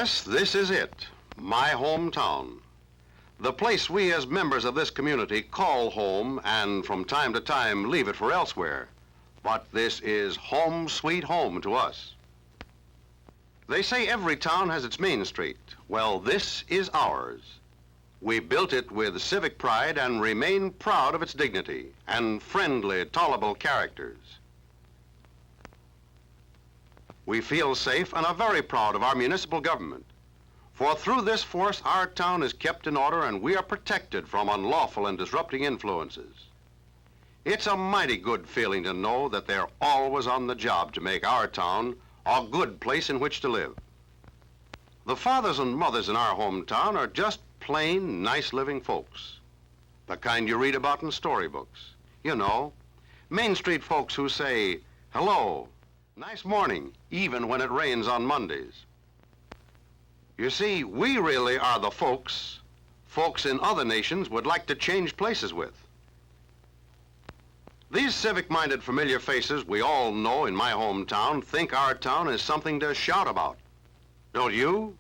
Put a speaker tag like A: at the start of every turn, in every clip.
A: Yes, this is it, my hometown. The place we as members of this community call home and from time to time leave it for elsewhere. But this is home sweet home to us. They say every town has its main street. Well, this is ours. We built it with civic pride and remain proud of its dignity and friendly, tolerable characters. We feel safe and are very proud of our municipal government. For through this force, our town is kept in order and we are protected from unlawful and disrupting influences. It's a mighty good feeling to know that they're always on the job to make our town a good place in which to live. The fathers and mothers in our hometown are just plain, nice living folks. The kind you read about in storybooks. You know, Main Street folks who say, hello, nice morning, even when it rains on Mondays. You see, we really are the folks in other nations would like to change places with. These civic-minded familiar faces we all know in my hometown think our town is something to shout about. Don't you?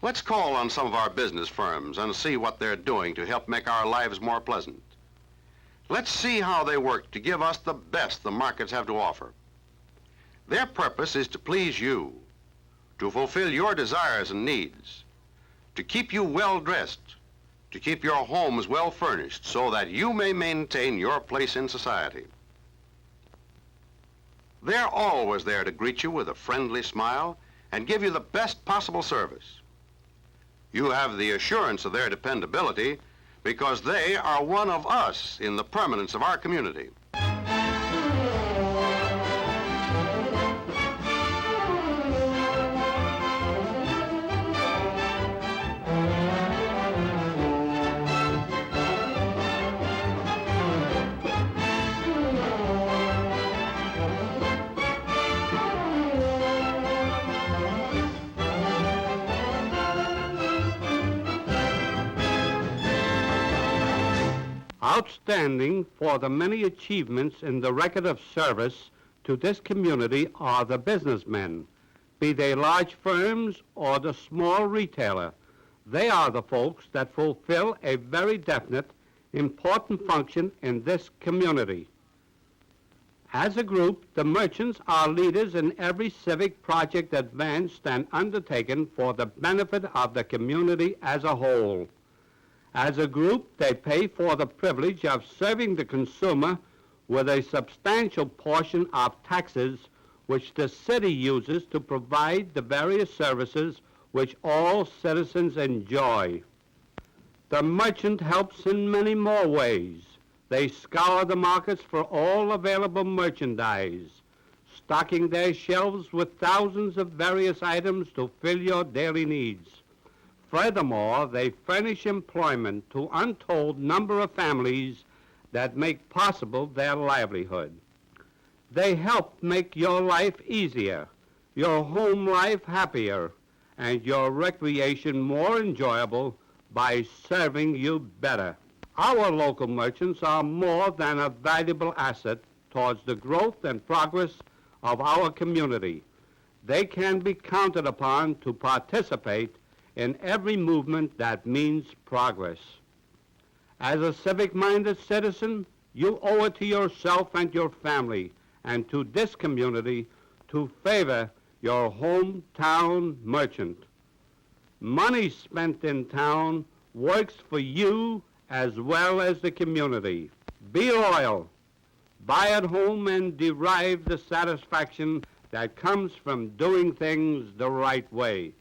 A: Let's call on some of our business firms and see what they're doing to help make our lives more pleasant. Let's see how they work to give us the best the markets have to offer. Their purpose is to please you, to fulfill your desires and needs, to keep you well dressed, to keep your homes well furnished so that you may maintain your place in society. They're always there to greet you with a friendly smile and give you the best possible service. You have the assurance of their dependability because they are one of us in the permanence of our community.
B: Outstanding for the many achievements in the record of service to this community are the businessmen, be they large firms or the small retailer. They are the folks that fulfill a very definite, important function in this community. As a group, the merchants are leaders in every civic project advanced and undertaken for the benefit of the community as a whole. As a group, they pay for the privilege of serving the consumer with a substantial portion of taxes which the city uses to provide the various services which all citizens enjoy. The merchant helps in many more ways. They scour the markets for all available merchandise, stocking their shelves with thousands of various items to fill your daily needs. Furthermore, they furnish employment to untold number of families that make possible their livelihood. They help make your life easier, your home life happier, and your recreation more enjoyable by serving you better. Our local merchants are more than a valuable asset towards the growth and progress of our community. They can be counted upon to participate in every movement that means progress. As a civic-minded citizen, you owe it to yourself and your family and to this community to favor your hometown merchant. Money spent in town works for you as well as the community. Be loyal, buy at home, and derive the satisfaction that comes from doing things the right way.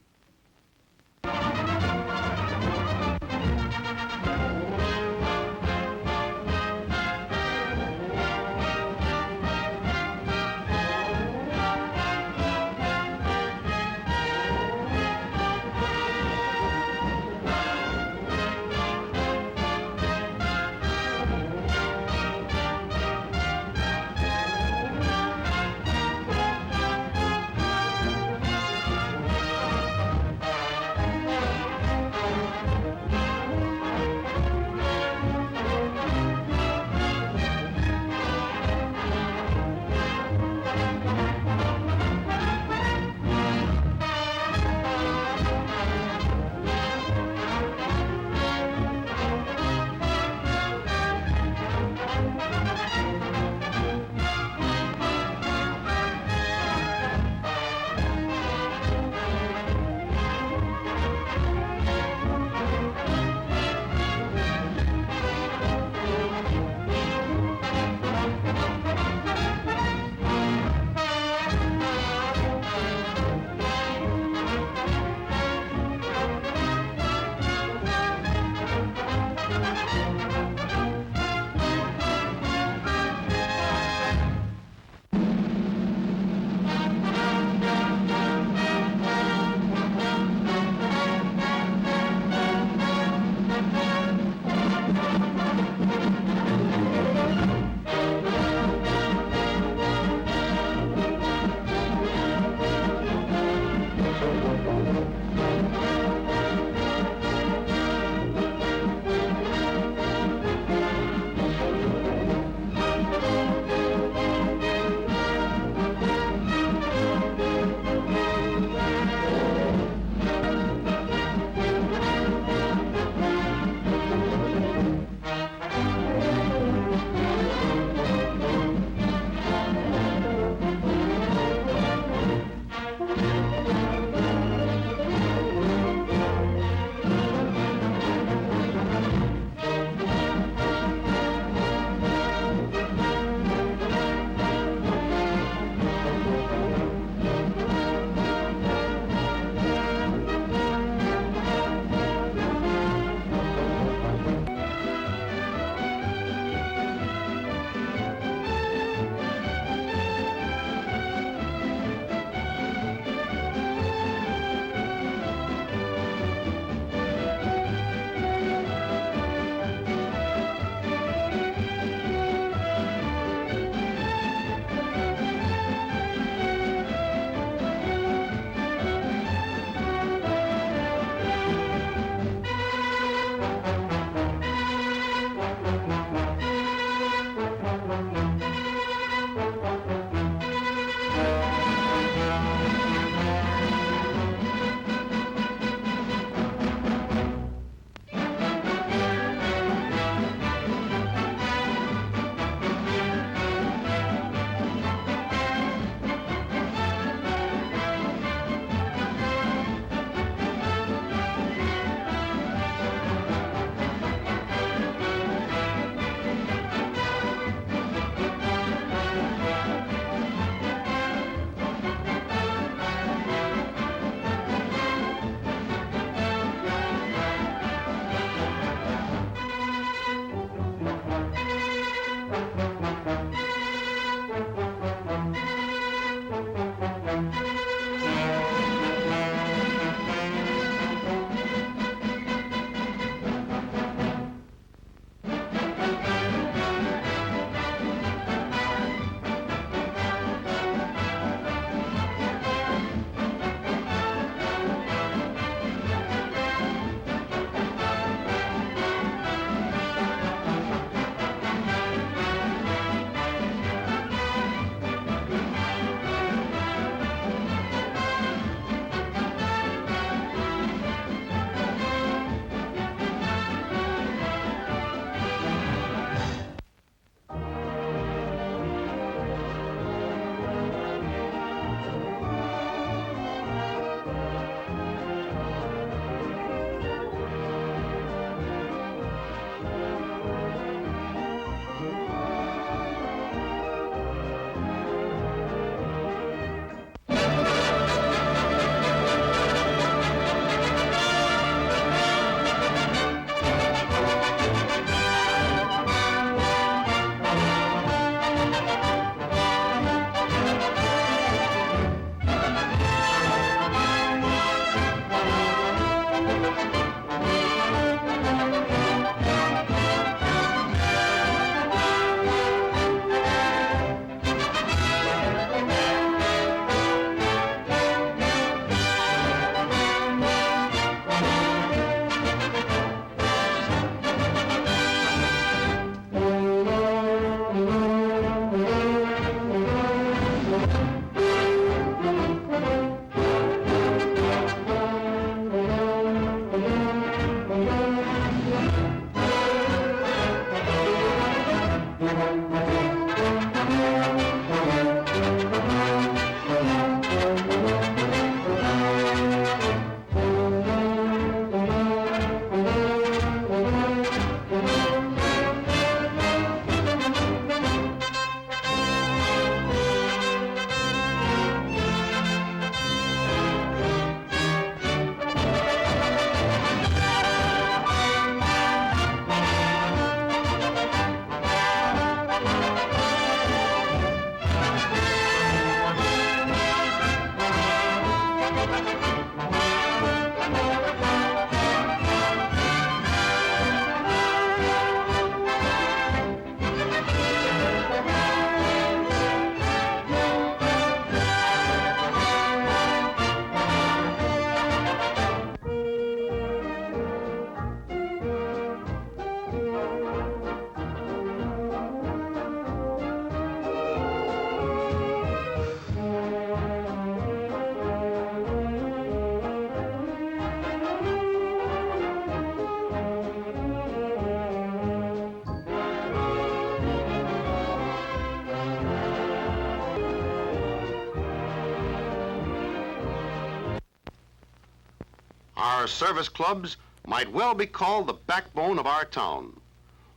A: Our service clubs might well be called the backbone of our town,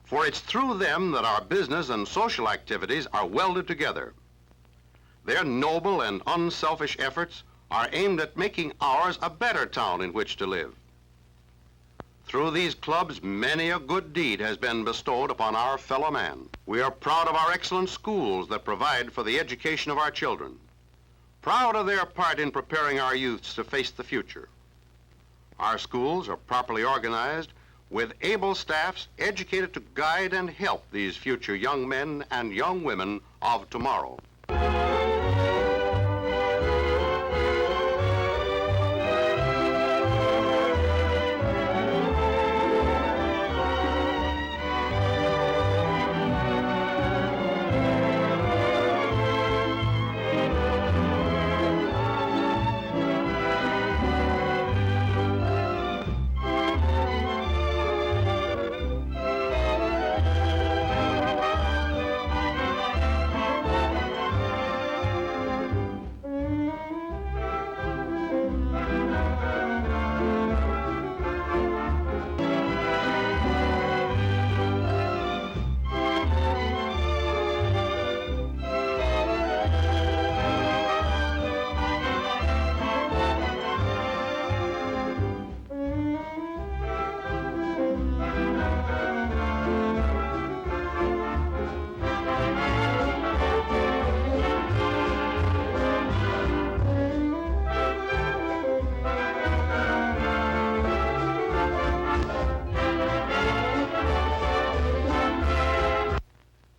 A: for it's through them that our business and social activities are welded together. Their noble and unselfish efforts are aimed at making ours a better town in which to live. Through these clubs, many a good deed has been bestowed upon our fellow man. We are proud of our excellent schools that provide for the education of our children, proud of their part in preparing our youths to face the future. Our schools are properly organized with able staffs educated to guide and help these future young men and young women of tomorrow.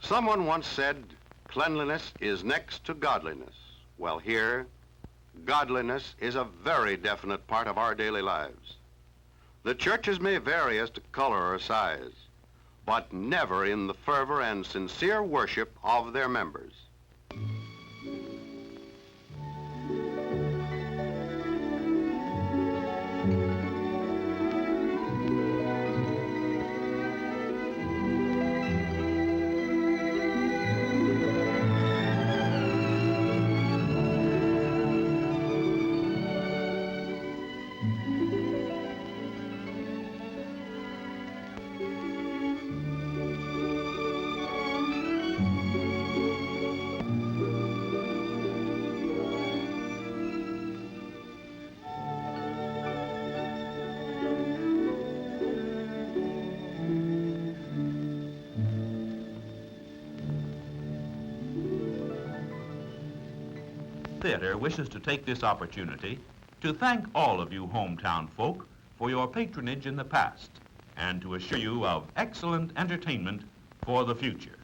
A: Someone once said, cleanliness is next to godliness. Well, here, godliness is a very definite part of our daily lives. The churches may vary as to color or size, but never in the fervor and sincere worship of their members.
C: Theater wishes to take this opportunity to thank all of you hometown folk for your patronage in the past and to assure you of excellent entertainment for the future.